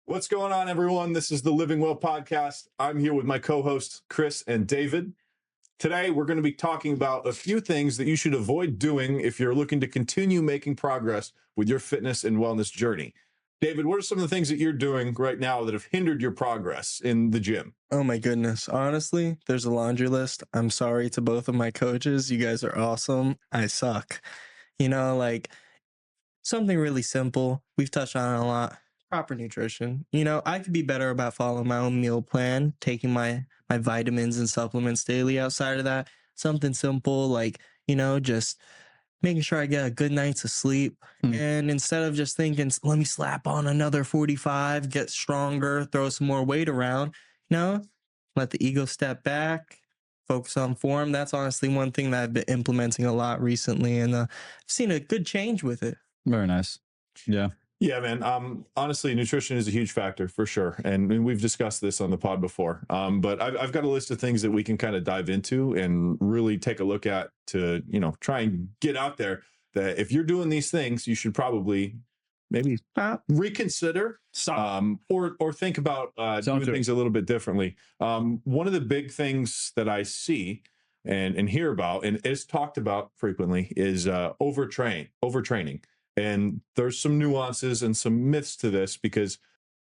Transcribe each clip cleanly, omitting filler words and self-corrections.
What's going on, everyone? This is the Living Well podcast. I'm here with my co-hosts, Chris and David. Today, we're going to be talking about a few things that you should avoid doing if you're looking to continue making progress with your fitness and wellness journey. David, what are some of the things that you're doing right now that have hindered your progress in the gym? Oh my goodness. Honestly, there's a laundry list. I'm sorry to both of my coaches. You guys are awesome. I suck. Something really simple. We've touched on it a lot. Proper nutrition. I could be better about following my own meal plan, taking my vitamins and supplements daily. Outside of that, something simple like, just making sure I get a good night's of sleep. And instead of just thinking, let me slap on another 45, get stronger, throw some more weight around, let the ego step back, focus on form. That's honestly one thing that I've been implementing a lot recently, and I've seen a good change with it. Very nice. Yeah. Yeah, man. Honestly, nutrition is a huge factor for sure. And we've discussed this on the pod before. But I've got a list of things that we can kind of dive into and really take a look at to, try and get out there that if you're doing these things, you should probably maybe reconsider or think about doing things a little bit differently. One of the big things that I see and hear about and is talked about frequently is overtraining. And there's some nuances and some myths to this because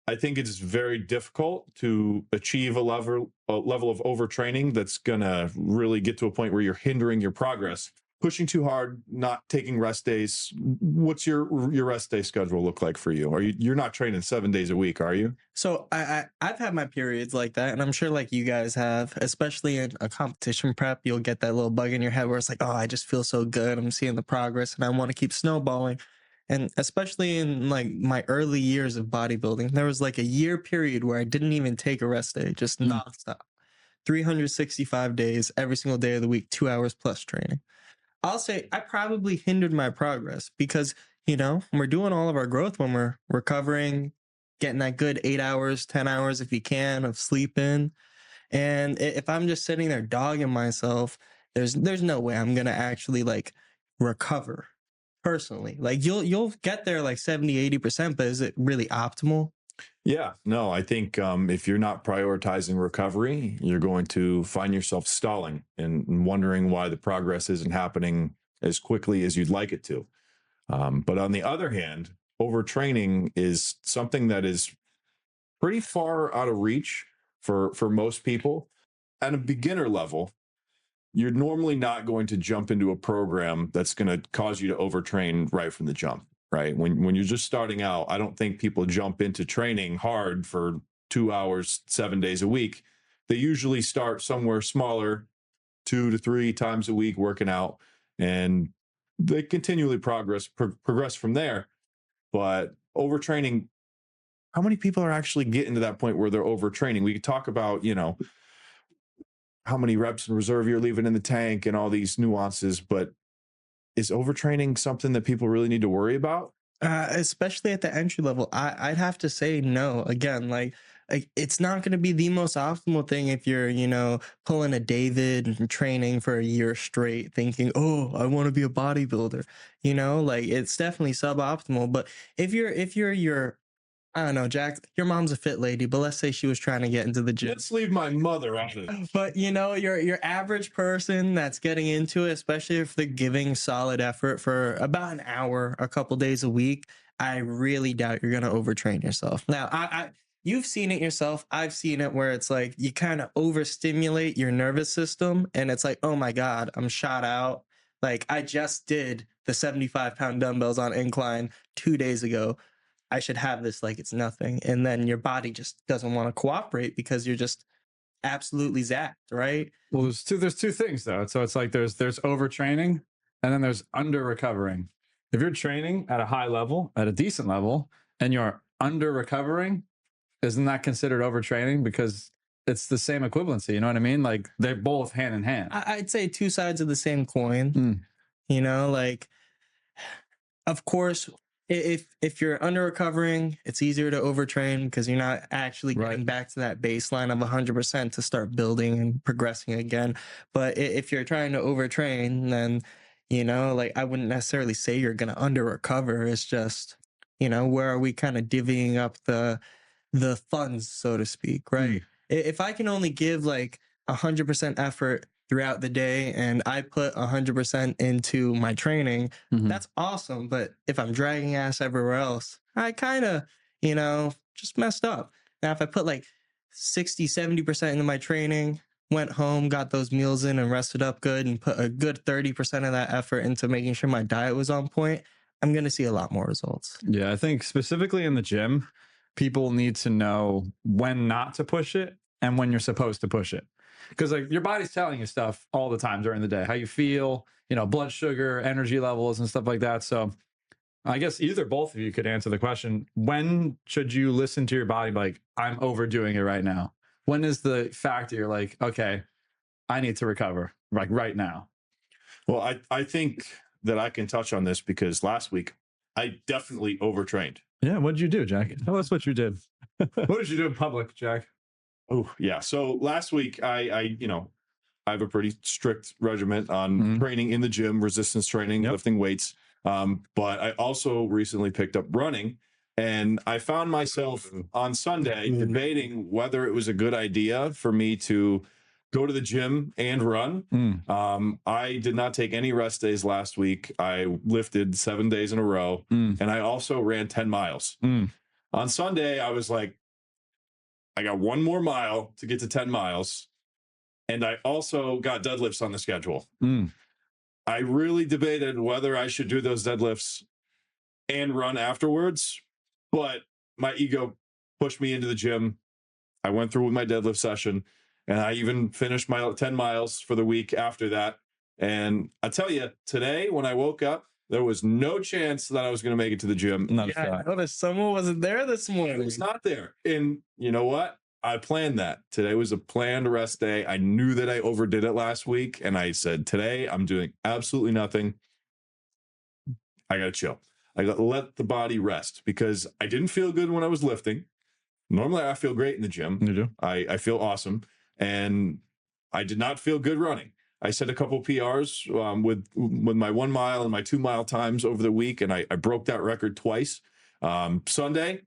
I think it's very difficult to achieve a level of overtraining that's going to really get to a point where you're hindering your progress. Pushing too hard, not taking rest days. What's your rest day schedule look like for you? You're not training 7 days a week, are you? So I've had my periods like that, and I'm sure like you guys have, especially in a competition prep, you'll get that little bug in your head where it's like, oh, I just feel so good. I'm seeing the progress and I want to keep snowballing. And especially in like my early years of bodybuilding, there was like a year period where I didn't even take a rest day, just nonstop. 365 days, every single day of the week, 2 hours plus training. I'll say I probably hindered my progress because, we're doing all of our growth when we're recovering, getting that good 8 hours, 10 hours if you can of sleep in. And if I'm just sitting there dogging myself, there's no way I'm going to actually like recover personally. Like you'll get there like 70-80%, but is it really optimal? Yeah, no, I think if you're not prioritizing recovery, you're going to find yourself stalling and wondering why the progress isn't happening as quickly as you'd like it to. But on the other hand, overtraining is something that is pretty far out of reach for most people. At a beginner level, you're normally not going to jump into a program that's going to cause you to overtrain right from the jump, right? When you're just starting out, I don't think people jump into training hard for 2 hours, 7 days a week. They usually start somewhere smaller, 2 to 3 times a week working out, and they continually progress from there. But overtraining, how many people are actually getting to that point where they're overtraining? We could talk about, how many reps in reserve you're leaving in the tank and all these nuances, but is overtraining something that people really need to worry about? Especially at the entry level, I'd have to say no. Again, like it's not going to be the most optimal thing if you're, pulling a David and training for a year straight, thinking, oh, I want to be a bodybuilder. Like it's definitely suboptimal. But if you're I don't know, Jack, your mom's a fit lady, but let's say she was trying to get into the gym. Let's leave my mother out of it. But your average person that's getting into it, especially if they're giving solid effort for about an hour, a couple days a week, I really doubt you're gonna overtrain yourself. Now, you've seen it yourself. I've seen it where it's like you kind of overstimulate your nervous system, and it's like, oh my God, I'm shot out. Like I just did the 75-pound dumbbells on incline 2 days ago. I should have this like it's nothing. And then your body just doesn't want to cooperate because you're just absolutely zapped, right? Well, there's two things though. So it's like there's overtraining and then there's under recovering. If you're training at a high level, at a decent level, and you're under recovering, isn't that considered overtraining? Because it's the same equivalency, you know what I mean? Like they're both hand in hand. I'd say two sides of the same coin. Like of course, if you're under recovering, it's easier to overtrain because you're not actually getting back to that baseline of 100% to start building and progressing again. But if you're trying to overtrain, then, like I wouldn't necessarily say you're going to under recover. It's just, where are we kind of divvying up the the funds, so to speak, right? If I can only give like 100% effort throughout the day and I put 100% into my training, that's awesome. But if I'm dragging ass everywhere else, I kind of, just messed up. Now, if I put like 60, 70% into my training, went home, got those meals in and rested up good and put a good 30% of that effort into making sure my diet was on point, I'm going to see a lot more results. Yeah, I think specifically in the gym, people need to know when not to push it and when you're supposed to push it. Because like your body's telling you stuff all the time during the day, how you feel, blood sugar, energy levels and stuff like that. So I guess either both of you could answer the question. When should you listen to your body like, I'm overdoing it right now? When is the fact that you're like, okay, I need to recover like right now? Well, I think that I can touch on this because last week I definitely overtrained. Yeah. What did you do, Jack? Tell us what you did. What did you do in public, Jack? Oh, yeah. So last week I have a pretty strict regimen on training in the gym, resistance training, lifting weights. But I also recently picked up running, and I found myself on Sunday debating whether it was a good idea for me to go to the gym and run. I did not take any rest days last week. I lifted 7 days in a row, and I also ran 10 miles. On Sunday, I was like, I got one more mile to get to 10 miles. And I also got deadlifts on the schedule. I really debated whether I should do those deadlifts and run afterwards, but my ego pushed me into the gym. I went through with my deadlift session, and I even finished my 10 miles for the week after that. And I tell you, today when I woke up, there was no chance that I was going to make it to the gym. I noticed someone wasn't there this morning. It's not there. And you know what? I planned that. Today was a planned rest day. I knew that I overdid it last week, and I said, today I'm doing absolutely nothing. I got to chill. I got to let the body rest because I didn't feel good when I was lifting. Normally, I feel great in the gym. You do? I feel awesome. And I did not feel good running. I set a couple PRs with my 1 mile and my 2 mile times over the week, and I broke that record twice. Sunday,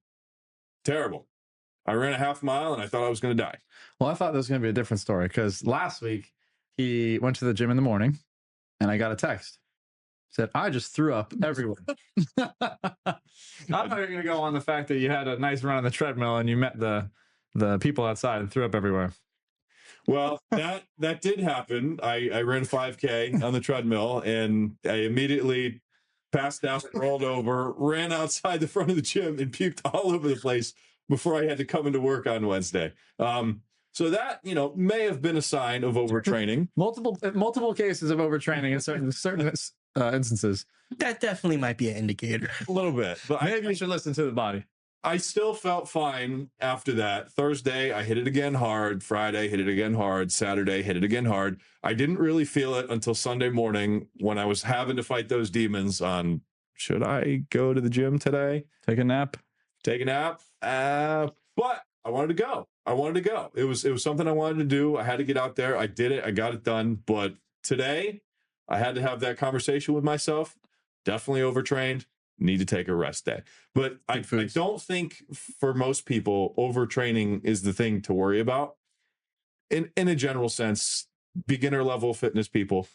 terrible. I ran a half mile and I thought I was going to die. Well, I thought this was going to be a different story because last week he went to the gym in the morning and I got a text. Said, I just threw up everywhere. I'm not even going to go on the fact that you had a nice run on the treadmill and you met the people outside and threw up everywhere. Well, that did happen. I ran 5K on the treadmill and I immediately passed out, rolled over, ran outside the front of the gym and puked all over the place before I had to come into work on Wednesday. So that, may have been a sign of overtraining. Multiple cases of overtraining in certain instances. That definitely might be an indicator. A little bit. But maybe you should listen to the body. I still felt fine after that. Thursday, I hit it again hard. Friday, hit it again hard. Saturday, hit it again hard. I didn't really feel it until Sunday morning when I was having to fight those demons on, should I go to the gym today? Take a nap? But I wanted to go. It was something I wanted to do. I had to get out there. I did it. I got it done. But today I had to have that conversation with myself. Definitely overtrained. Need to take a rest day. But I don't think for most people, overtraining is the thing to worry about. In a general sense, beginner level fitness people,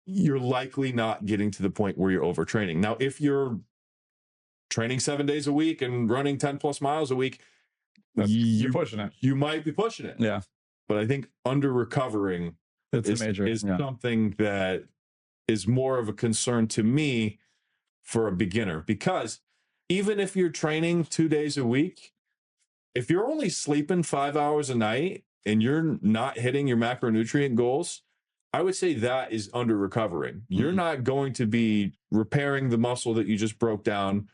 you're likely not getting to the point where you're overtraining. Now, if you're training 7 days a week and running 10 plus miles a week, you're pushing it. You might be pushing it. Yeah. But I think under recovering is something that is more of a concern to me for a beginner, because even if you're training 2 days a week, if you're only sleeping 5 hours a night and you're not hitting your macronutrient goals, I would say that is under recovering. You're not going to be repairing the muscle that you just broke down,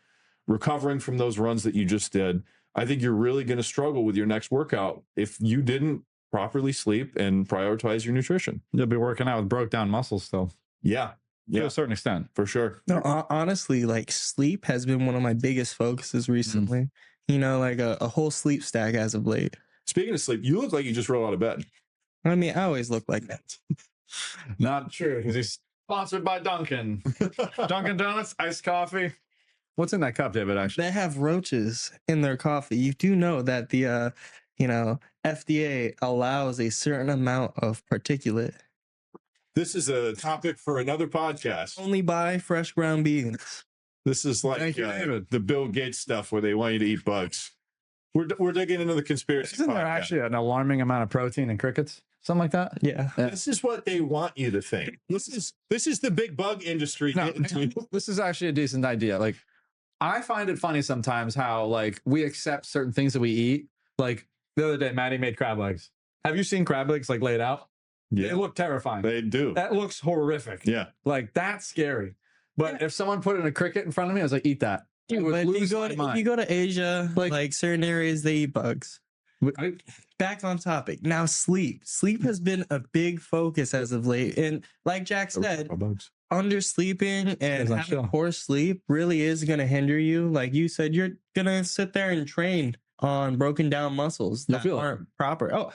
recovering from those runs that you just did. I think you're really going to struggle with your next workout if you didn't properly sleep and prioritize your nutrition. You'll be working out with broke down muscles still. Yeah. To a certain extent. For sure. No, honestly, like sleep has been one of my biggest focuses recently. Like a whole sleep stack as of late. Speaking of sleep, you look like you just rolled out of bed. I mean, I always look like that. Not true, because he's sponsored by Dunkin'. Dunkin' Donuts, iced coffee. What's in that cup, David? Actually, They have roaches in their coffee. You do know that the FDA allows a certain amount of particulate. This is a topic for another podcast. Only buy fresh ground beans. This is like Thank you, David. the Bill Gates stuff where they want you to eat bugs. We're digging into the conspiracy. Isn't there podcast. actually an alarming amount of protein in crickets? Something like that? Yeah. This is what they want you to think. This is the big bug industry. No, this is actually a decent idea. Like, I find it funny sometimes how like we accept certain things that we eat. Like the other day, Maddie made crab legs. Have you seen crab legs like laid out? Yeah, They look terrifying. they do. That looks horrific. Yeah. Like that's scary. But if someone put in a cricket in front of me, I was like, eat that. It would But if lose my you mind. go to Asia, Like- like certain areas, they eat bugs. Back on topic. Now, sleep. Sleep has been a big focus as of late. And like Jack said, Bugs. undersleeping and It's not having chill. poor sleep really is going to hinder you. Like you said, you're going to sit there and train on broken down muscles You'll that feel it. aren't proper. Oh,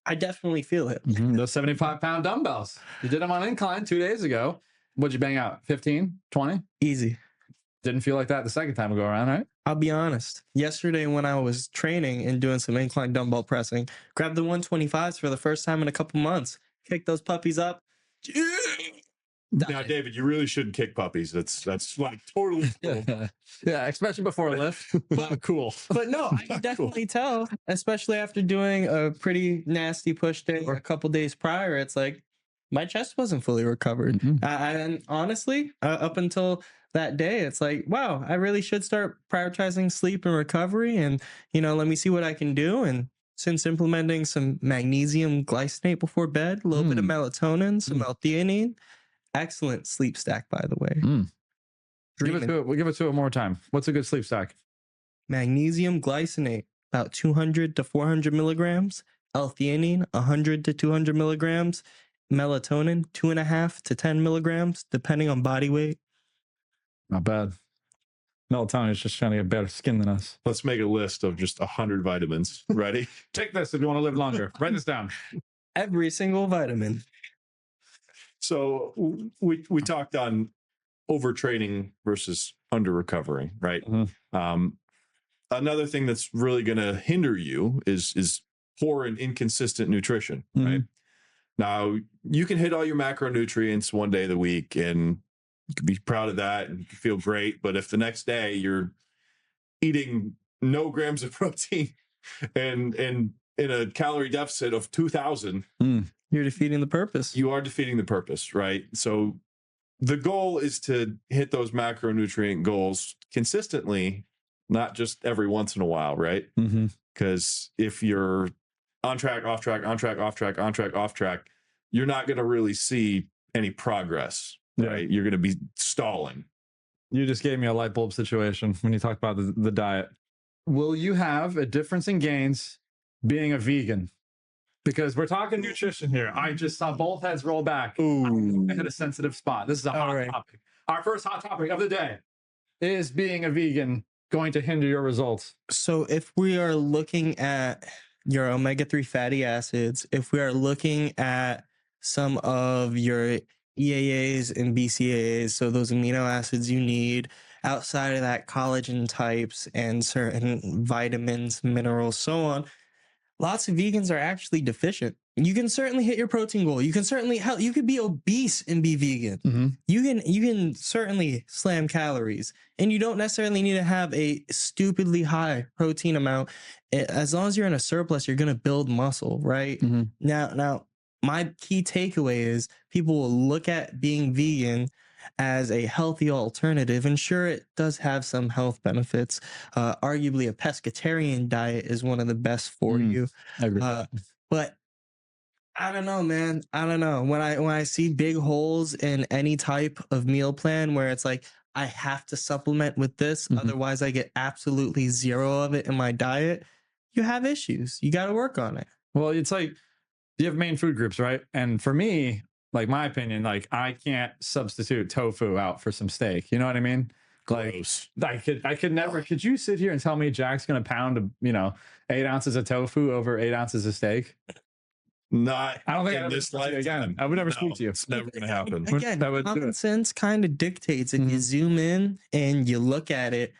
I definitely feel it. Those 75-pound dumbbells. You did them on incline 2 days ago. What'd you bang out? 15, 20? Easy. Didn't feel like that the second time we go around, right? I'll be honest. Yesterday, when I was training and doing some incline dumbbell pressing, grabbed the 125s for the first time in a couple months. Kicked those puppies up. Now, David, you really shouldn't kick puppies. That's like totally cool. Yeah, especially before a lift. But cool. But no, I can definitely tell, especially after doing a pretty nasty push day a couple days prior. It's like my chest wasn't fully recovered. Mhm. And honestly, up until that day, it's like, wow, I really should start prioritizing sleep and recovery. And, let me see what I can do. And since implementing some magnesium glycinate before bed, a little bit of melatonin, some L-theanine, excellent sleep stack, by the way. Give it to it. We'll give it to it more time. What's a good sleep stack? Magnesium glycinate, about 200 to 400 milligrams. L-theanine, 100 to 200 milligrams. Melatonin, 2.5 to 10 milligrams, depending on body weight. Not bad. Melatonin is just trying to get better skin than us. Let's make a list of just 100 vitamins. Ready? Take this if you want to live longer. Write this down. Every single vitamin. So we talked on overtraining versus under recovering, right? Another thing that's really going to hinder you is poor and inconsistent nutrition, right? Now, you can hit all your macronutrients one day of the week and you can be proud of that and you can feel great. But if the next day you're eating no grams of protein and in a calorie deficit of 2,000, You're defeating the purpose. you are defeating the purpose, right? So the goal is to hit those macronutrient goals consistently, not just every once in a while, right? Because if you're on track, off track, on track, off track, on track, off track, you're not going to really see any progress, right? You're going to be stalling. You just gave me a light bulb situation when you talked about the diet. Will you have a difference in gains being a vegan? Because we're talking nutrition here. I just saw both heads roll back. Ooh. I hit a sensitive spot. This is a hot right. topic. Our first hot topic of the day is being a vegan going to hinder your results? So if we are looking at your omega-3 fatty acids, if we are looking at some of your EAAs and BCAAs, so those amino acids you need, outside of that collagen types and certain vitamins, minerals, so on, lots of vegans are actually deficient. You can certainly hit your protein goal. You can certainly help. You could be obese and be vegan. You can certainly slam calories, and you don't necessarily need to have a stupidly high protein amount. As long as you're in a surplus, you're gonna build muscle, right? Now, my key takeaway is people will look at being vegan as a healthy alternative, and sure, it does have some health benefits. Arguably, a pescatarian diet is one of the best for you. I agree. But I don't know, man. I don't know. When I see big holes in any type of meal plan where it's like I have to supplement with this, otherwise I get absolutely zero of it in my diet, you have issues. You got to work on it. Well, it's like you have main food groups, right? And for me, like my opinion, like I can't substitute tofu out for some steak. You know what I mean? Like Gross. I could never. Could you sit here and tell me Jack's gonna pound 8 ounces of tofu over 8 ounces of steak? Not I don't think in I this would speak to you again. lifetime. I would never No, speak to you. it's never going to happen. Again, I would do common it. sense kind of dictates if you Mhm. zoom in and you look at it.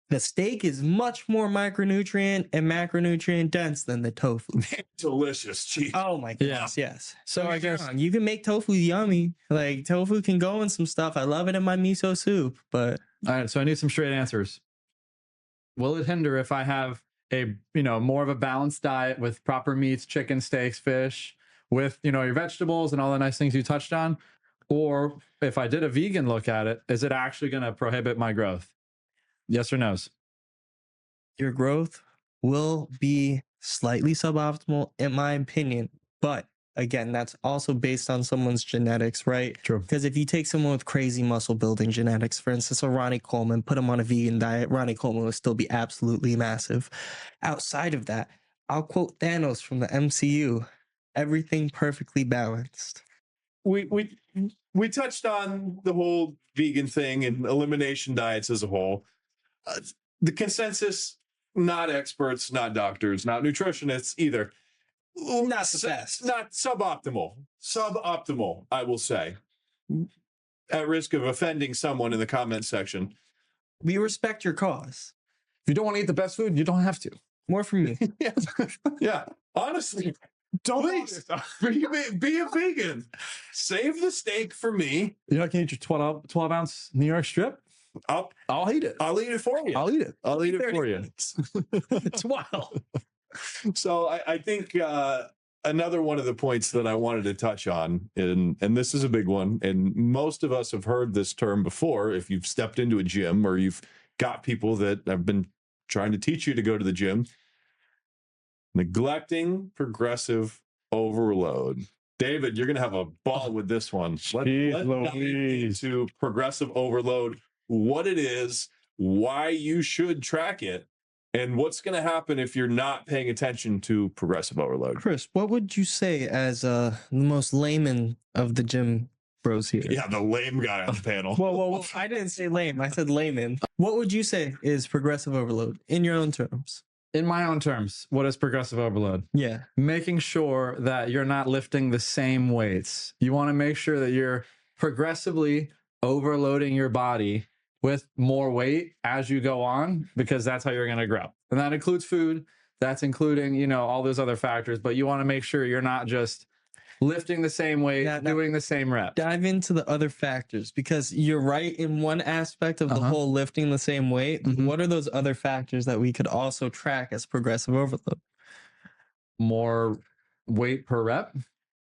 The steak is much more micronutrient and macronutrient dense than the tofu. Delicious. Gee. Oh my Yeah. goodness, yes. So I guess You can make tofu yummy. Like tofu can go in some stuff. I love it in my miso soup, but all right, so I need some straight answers. Will it hinder if I have a, more of a balanced diet with proper meats, chicken, steaks, fish, with, your vegetables and all the nice things you touched on? Or if I did a vegan look at it, is it actually going to prohibit my growth? Yes or no's? your growth will be slightly suboptimal in my opinion. But again, that's also based on someone's genetics, right? True. Because if you take someone with crazy muscle building genetics, for instance, a Ronnie Coleman, put him on a vegan diet, Ronnie Coleman would still be absolutely massive. Outside of that, I'll quote Thanos from the MCU, everything perfectly balanced. We touched on the whole vegan thing and elimination diets as a whole. The consensus, not experts, not doctors, not nutritionists either. Not the best. Not suboptimal. Suboptimal, I will say. At risk of offending someone in the comment section. We respect your cause. If you don't want to eat the best food, you don't have to. More from me. Yeah. Yeah. Honestly, please be a vegan. Save the steak for me. You're not going to eat your 12 ounce New York strip? I'll eat it. I'll eat it for you. I'll eat it. I'll eat it for you. It's wild. So I think another one of the points that I wanted to touch on, and this is a big one, and most of us have heard this term before if you've stepped into a gym or you've got people that have been trying to teach you to go to the gym. Neglecting progressive overload. David, you're going to have a ball with this one. Let's dive into progressive overload, what it is, why you should track it, and what's going to happen if you're not paying attention to progressive overload. Chris, what would you say as the most layman of the gym bros here? Yeah, the lame guy on the panel. Whoa. I didn't say lame. I said layman. What would you say is progressive overload in your own terms? In my own terms, what is progressive overload? Yeah. Making sure that you're not lifting the same weights. You want to make sure that you're progressively overloading your body with more weight as you go on, because that's how you're going to grow. And that includes food. That's including, all those other factors. But you want to make sure you're not just lifting the same weight, doing the same reps. Dive into the other factors, because you're right in one aspect of the whole lifting the same weight. What are those other factors that we could also track as progressive overload? More weight per rep?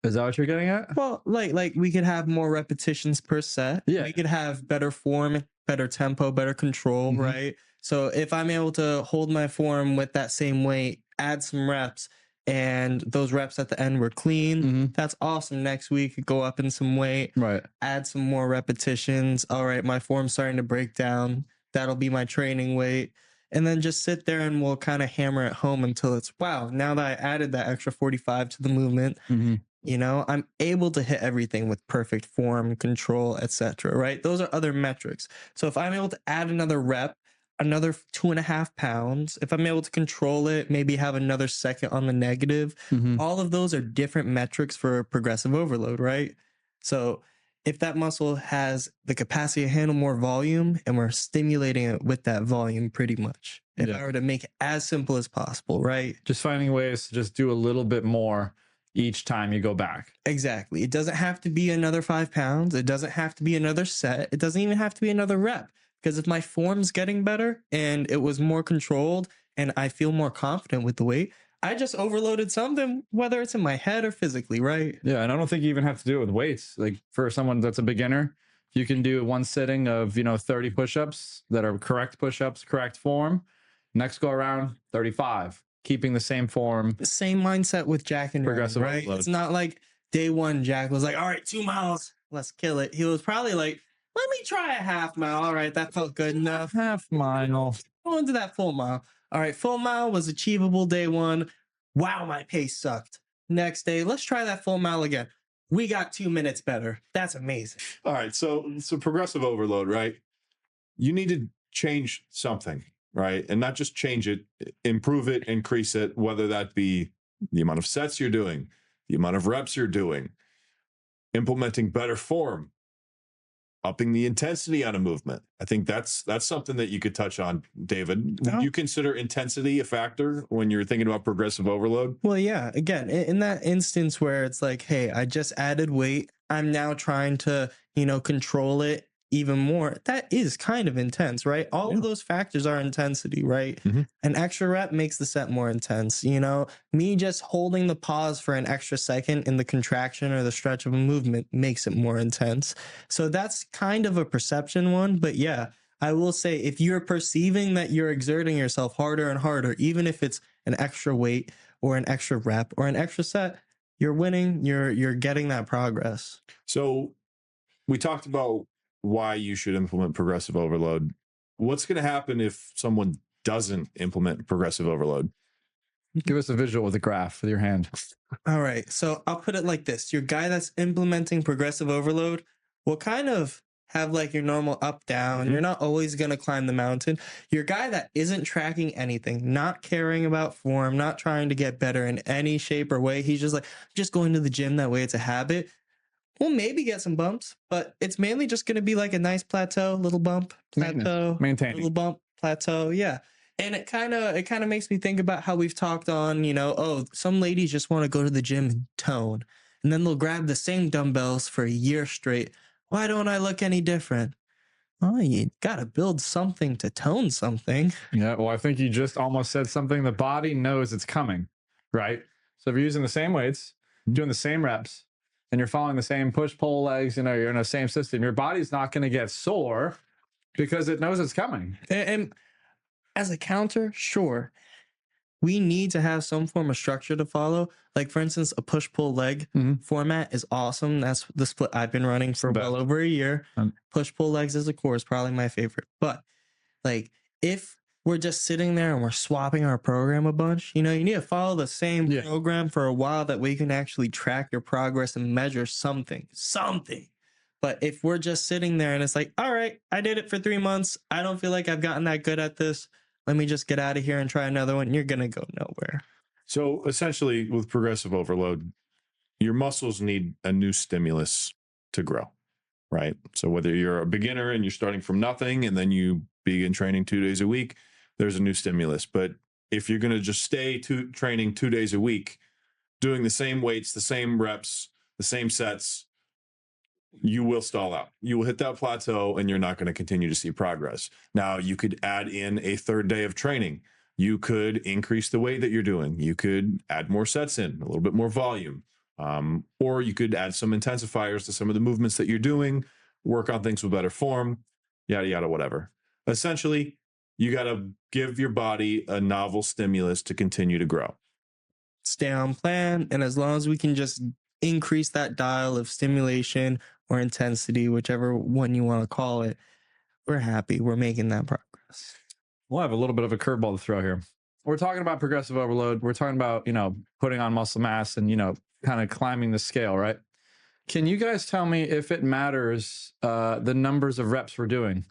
Is that what you're getting at? Well, like we could have more repetitions per set. Yeah. We could have better form, better tempo, better control, right? So if I'm able to hold my form with that same weight, add some reps, and those reps at the end were clean, that's awesome. Next week, go up in some weight, right? Add some more repetitions. All right, my form's starting to break down. That'll be my training weight. And then just sit there and we'll kind of hammer it home until it's, wow, now that I added that extra 45 to the movement, I'm able to hit everything with perfect form, control, etc. Right? Those are other metrics. So if I'm able to add another rep, another 2.5 pounds, if I'm able to control it, maybe have another second on the negative, all of those are different metrics for progressive overload, right? So if that muscle has the capacity to handle more volume and we're stimulating it with that volume pretty much, if I were to make it as simple as possible, right? Just finding ways to just do a little bit more each time you go back. Exactly. It doesn't have to be another 5 pounds. It doesn't have to be another set. It doesn't even have to be another rep. Because if my form's getting better and it was more controlled and I feel more confident with the weight, I just overloaded something, whether it's in my head or physically, right? Yeah, and I don't think you even have to do it with weights. Like for someone that's a beginner, you can do one sitting of, 30 push-ups that are correct push-ups, correct form. Next go around, 35, keeping the same form. The same mindset with Jack and Progressive Ryan, right? overload. It's not like day one, Jack was like, all right, 2 miles, let's kill it. He was probably like, let me try a half mile. All right, that felt good enough. Half mile. Go into that full mile. All right, full mile was achievable day one. Wow, my pace sucked. Next day, let's try that full mile again. We got 2 minutes better. That's amazing. All right, so progressive overload, right? You need to change something, right? And not just change it, improve it, increase it, whether that be the amount of sets you're doing, the amount of reps you're doing, implementing better form, upping the intensity on a movement. I think that's something that you could touch on, David. Would you consider intensity a factor when you're thinking about progressive overload? Well, yeah, again, in that instance where it's like, hey, I just added weight, I'm now trying to, control it even more. That is kind of intense, right? All of those factors are intensity, right? An extra rep makes the set more intense. Me just holding the pause for an extra second in the contraction or the stretch of a movement makes it more intense. So that's kind of a perception one. But yeah, I will say if you're perceiving that you're exerting yourself harder and harder, even if it's an extra weight or an extra rep or an extra set, you're winning, you're getting that progress. So we talked about why you should implement progressive overload. What's going to happen if someone doesn't implement progressive overload? Give us a visual with a graph with your hand. All right. So I'll put it like this. Your guy that's implementing progressive overload will kind of have like your normal up down. You're not always going to climb the mountain. Your guy that isn't tracking anything, not caring about form, not trying to get better in any shape or way. He's just like, just going to the gym. That way it's a habit. We'll maybe get some bumps, but it's mainly just going to be like a nice plateau, little bump, plateau, maintaining, little bump, plateau. Yeah. And it kind of makes me think about how we've talked on, some ladies just want to go to the gym and tone, and then they'll grab the same dumbbells for a year straight. Why don't I look any different? Oh, you got to build something to tone something. Yeah. Well, I think you just almost said something. The body knows it's coming, right? So if you're using the same weights, doing the same reps, and you're following the same push-pull legs, you're in the same system, your body's not going to get sore because it knows it's coming. And as a counter, sure, we need to have some form of structure to follow. Like, for instance, a push-pull leg format is awesome. That's the split I've been running for well over a year. Push-pull legs as a core is probably my favorite. But, like, if we're just sitting there and we're swapping our program a bunch, you need to follow the same program for a while. That way you can actually track your progress and measure something. But if we're just sitting there and it's like, all right, I did it for 3 months. I don't feel like I've gotten that good at this. Let me just get out of here and try another one. You're going to go nowhere. So essentially with progressive overload, your muscles need a new stimulus to grow, right? So whether you're a beginner and you're starting from nothing and then you begin training 2 days a week, there's a new stimulus. But if you're going to just stay training 2 days a week, doing the same weights, the same reps, the same sets, you will stall out. You will hit that plateau and you're not going to continue to see progress. Now, you could add in a third day of training. You could increase the weight that you're doing. You could add more sets in, a little bit more volume. Or you could add some intensifiers to some of the movements that you're doing, work on things with better form, yada, yada, whatever. Essentially, you got to give your body a novel stimulus to continue to grow. Stay on plan. And as long as we can just increase that dial of stimulation or intensity, whichever one you want to call it, we're happy. We're making that progress. We'll have a little bit of a curveball to throw here. We're talking about progressive overload. We're talking about, putting on muscle mass and, kind of climbing the scale, right? Can you guys tell me if it matters the numbers of reps we're doing?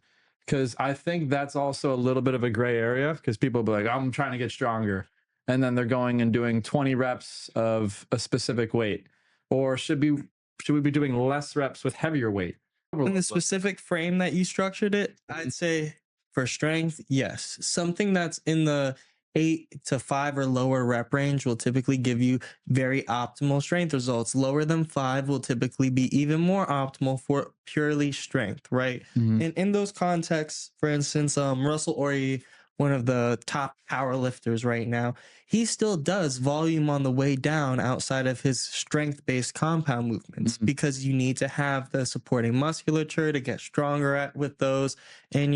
Because I think that's also a little bit of a gray area, because people will be like, I'm trying to get stronger. And then they're going and doing 20 reps of a specific weight. Or should we be doing less reps with heavier weight? In the specific frame that you structured it, I'd say for strength, yes. Something that's in the 8 to 5 or lower rep range will typically give you very optimal strength results. Lower than 5 will typically be even more optimal for purely strength, right? And in those contexts, for instance, Russell Orey, one of the top power lifters right now, he still does volume on the way down outside of his strength-based compound movements because you need to have the supporting musculature to get stronger with those. And,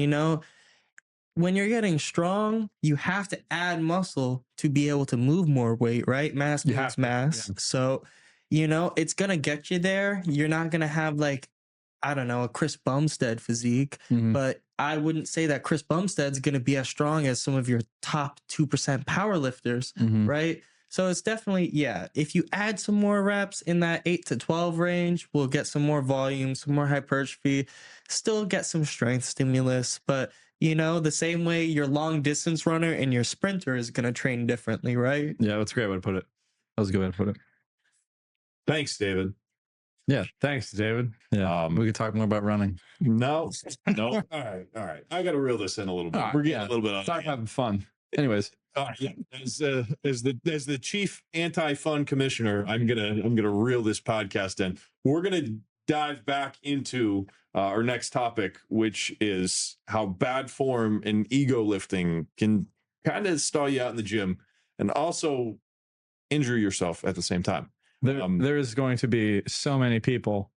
when you're getting strong, you have to add muscle to be able to move more weight, right? Mass moves mass. Yeah. So, it's going to get you there. You're not going to have a Chris Bumstead physique, but I wouldn't say that Chris Bumstead's going to be as strong as some of your top 2% power lifters, right? So it's definitely, if you add some more reps in that 8 to 12 range, we'll get some more volume, some more hypertrophy, still get some strength stimulus. But, the same way your long distance runner and your sprinter is going to train differently, right? Yeah, that's a great way to put it. That was a good way to put it. Thanks, David. Yeah. Thanks, David. Yeah. We could talk more about running. No. All right. I got to reel this in a little bit. We're getting a little bit on. Talk about fun. Anyways. Yeah. As the chief anti-fun commissioner, I'm gonna reel this podcast in. We're gonna dive back into our next topic, which is how bad form and ego lifting can kind of stall you out in the gym and also injure yourself at the same time. There is going to be so many people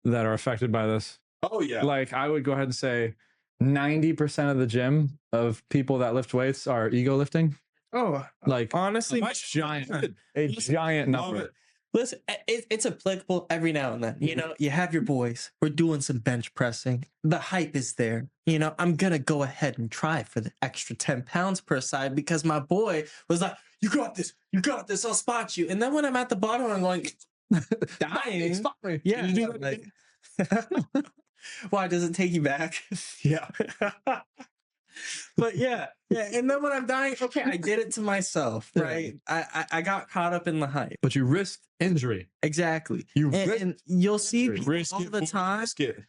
that are affected by this. Oh yeah. Like I would go ahead and say 90% of the gym of people that lift weights are ego lifting. Oh, Like honestly, giant number. Listen, it's applicable every now and then. You know, you have your boys. We're doing some bench pressing. The hype is there. You know, I'm going to go ahead and try for the extra 10 pounds per side because my boy was like, you got this. You got this. I'll spot you. And then when I'm at the bottom, I'm going, dying. Stop me. Yeah. Did you do that Like, why does it take you back? Yeah. But yeah. And then when I'm dying, okay, I did it to myself, right? I got caught up in the hype. But you risked injury. Exactly. And you'll see people Risk all it, the time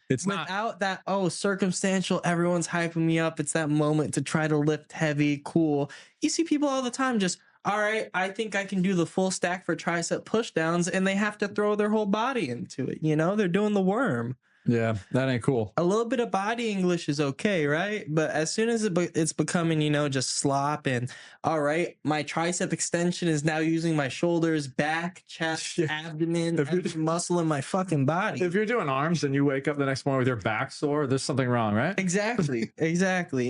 It's not. without that, circumstantial, everyone's hyping me up. It's that moment to try to lift heavy, cool. You see people all the time just, all right, I think I can do the full stack for tricep push downs, and they have to throw their whole body into it. You know, they're doing the worm. Yeah, that ain't cool. A little bit of body English is okay, right? But as soon as it's becoming, you know, just slop and, all right, my tricep extension is now using my shoulders, back, chest, abdomen, every muscle in my fucking body. If you're doing arms and you wake up the next morning with your back sore, there's something wrong, right? Exactly.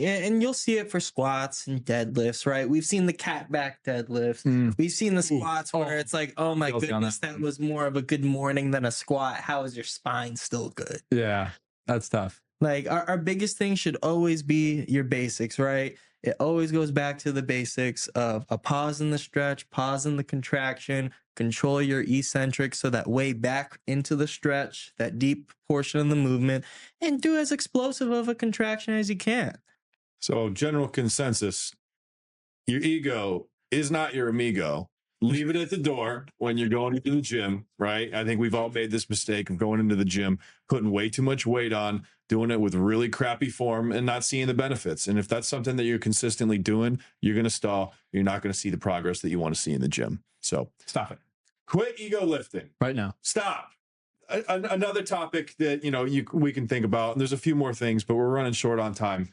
And you'll see it for squats and deadlifts, right? We've seen the cat back deadlift. We've seen the squats where it's like, oh my goodness, that was more of a good morning than a squat. How is your spine still good? Yeah, that's tough. Like our biggest thing should always be your basics, right? It always goes back to the basics of a pause in the stretch, pause in the contraction, control your eccentric so that way back into the stretch, that deep portion of the movement, and do as explosive of a contraction as you can. So general consensus, your ego is not your amigo. Leave it at the door when you're going into the gym, right? I think we've all made this mistake of going into the gym, putting way too much weight on, doing it with really crappy form and not seeing the benefits. And if that's something that you're consistently doing, you're going to stall. You're not going to see the progress that you want to see in the gym. So Stop it. quit ego lifting Right now. Stop. Another topic that, you know, we can think about, and there's a few more things, but we're running short on time.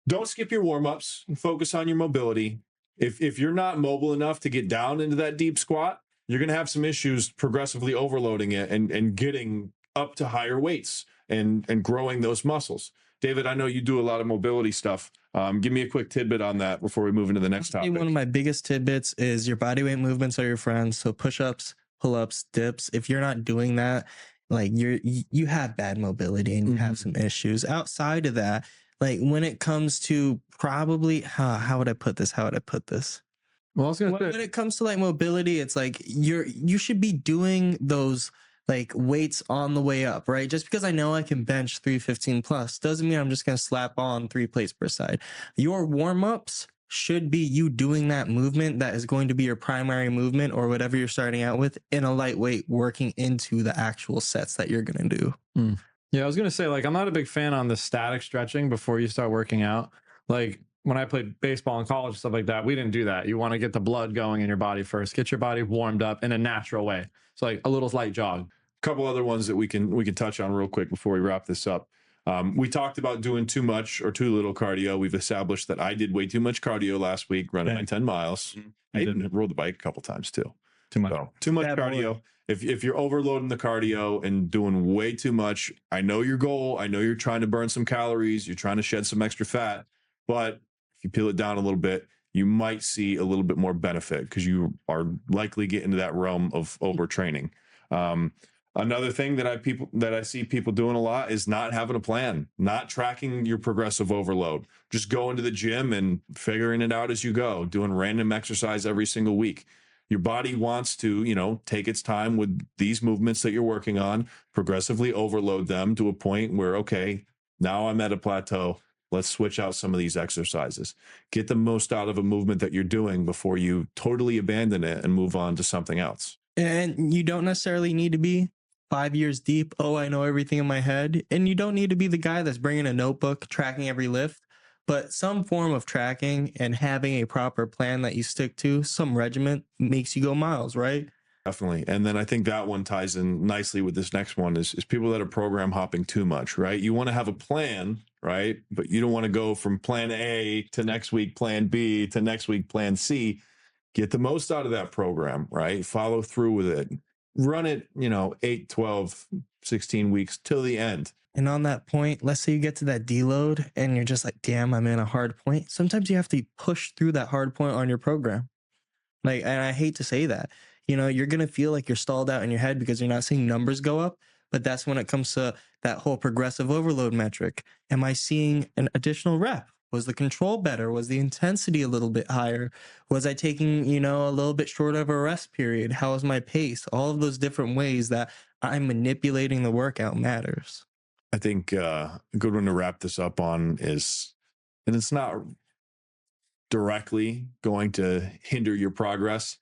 Don't skip your warm-ups and focus on your mobility. If you're not mobile enough to get down into that deep squat, you're going to have some issues progressively overloading it and getting up to higher weights and growing those muscles. David, I know you do a lot of mobility stuff. Give me a quick tidbit on that before we move into the next topic. One of my biggest tidbits is your body weight movements are your friends. So push-ups, pull-ups, dips. If you're not doing that, like you have bad mobility and you have some issues. Outside of that, like when it comes to probably, how would I put this? Well, I was gonna when it comes to like mobility, it's like you should be doing those like weights on the way up, right? Just because I know I can bench 315 plus doesn't mean I'm just going to slap on 3 plates per side. Your warm-ups should be you doing that movement that is going to be your primary movement or whatever you're starting out with in a lightweight, working into the actual sets that you're going to do. Yeah, I was going to say, like, I'm not a big fan on the static stretching before you start working out. Like, when I played baseball in college, stuff like that, we didn't do that. You want to get the blood going in your body first. Get your body warmed up in a natural way. So, like, a little light jog. A couple other ones that we can touch on real quick before we wrap this up. We talked about doing too much or too little cardio. We've established that I did way too much cardio last week, running my 10 miles. I even rode the bike a couple times too. Too much. So, too much cardio. If you're overloading the cardio and doing way too much, I know your goal. I know you're trying to burn some calories. You're trying to shed some extra fat. But if you peel it down a little bit, you might see a little bit more benefit because you are likely getting into that realm of overtraining. Another thing that I see people doing a lot is not having a plan, not tracking your progressive overload. Just going to the gym and figuring it out as you go, doing random exercise every single week. Your body wants to, take its time with these movements that you're working on, progressively overload them to a point where, okay, now I'm at a plateau. Let's switch out some of these exercises. Get the most out of a movement that you're doing before you totally abandon it and move on to something else. And you don't necessarily need to be 5 years deep. Oh, I know everything in my head. And you don't need to be the guy that's bringing a notebook, tracking every lift, but some form of tracking and having a proper plan that you stick to, some regiment makes you go miles, right? Definitely. And then I think that one ties in nicely with this next one is people that are program hopping too much, right? You want to have a plan, right? But you don't want to go from plan A to next week, plan B to next week, plan C. Get the most out of that program, right? Follow through with it. Run it, 8, 12, 16 weeks till the end. And on that point, let's say you get to that deload and you're just like, damn, I'm in a hard point. Sometimes you have to push through that hard point on your program. Like, and I hate to say that, you're going to feel like you're stalled out in your head because you're not seeing numbers go up. But that's when it comes to that whole progressive overload metric. Am I seeing an additional rep? Was the control better? Was the intensity a little bit higher? Was I taking, a little bit short of a rest period? How was my pace? All of those different ways that I'm manipulating the workout matters. I think a good one to wrap this up on is, and it's not directly going to hinder your progress,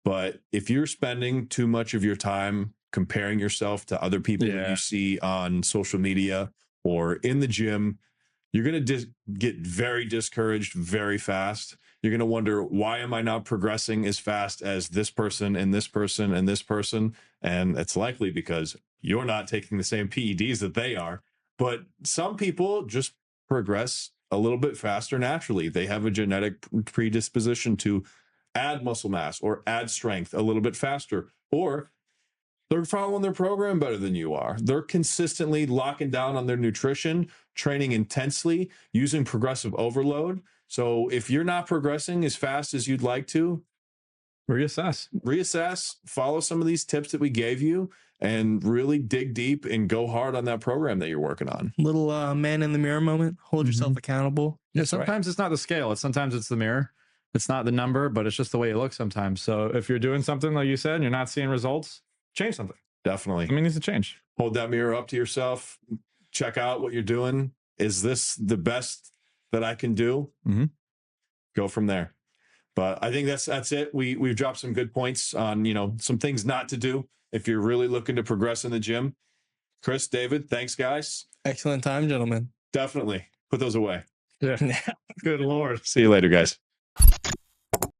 but if you're spending too much of your time comparing yourself to other people that you see on social media or in the gym, you're going to get very discouraged very fast. You're going to wonder, why am I not progressing as fast as this person and this person and this person? And it's likely because you're not taking the same PEDs that they are. But some people just progress a little bit faster naturally. They have a genetic predisposition to add muscle mass or add strength a little bit faster, or they're following their program better than you are. They're consistently locking down on their nutrition, training intensely, using progressive overload. So if you're not progressing as fast as you'd like to, reassess, follow some of these tips that we gave you, and really dig deep and go hard on that program that you're working on. Little man in the mirror moment. Hold yourself accountable. Yeah, sometimes it's not the scale. Sometimes it's the mirror. It's not the number, but it's just the way it looks sometimes. So if you're doing something like you said and you're not seeing results, change something. Definitely. It needs to change. Hold that mirror up to yourself. Check out what you're doing. Is this the best that I can do? Mm-hmm. Go from there. But I think that's it. We've dropped some good points on, some things not to do if you're really looking to progress in the gym. Chris, David, thanks, guys. Excellent time, gentlemen. Definitely. Put those away. Yeah. Good Lord. See you later, guys.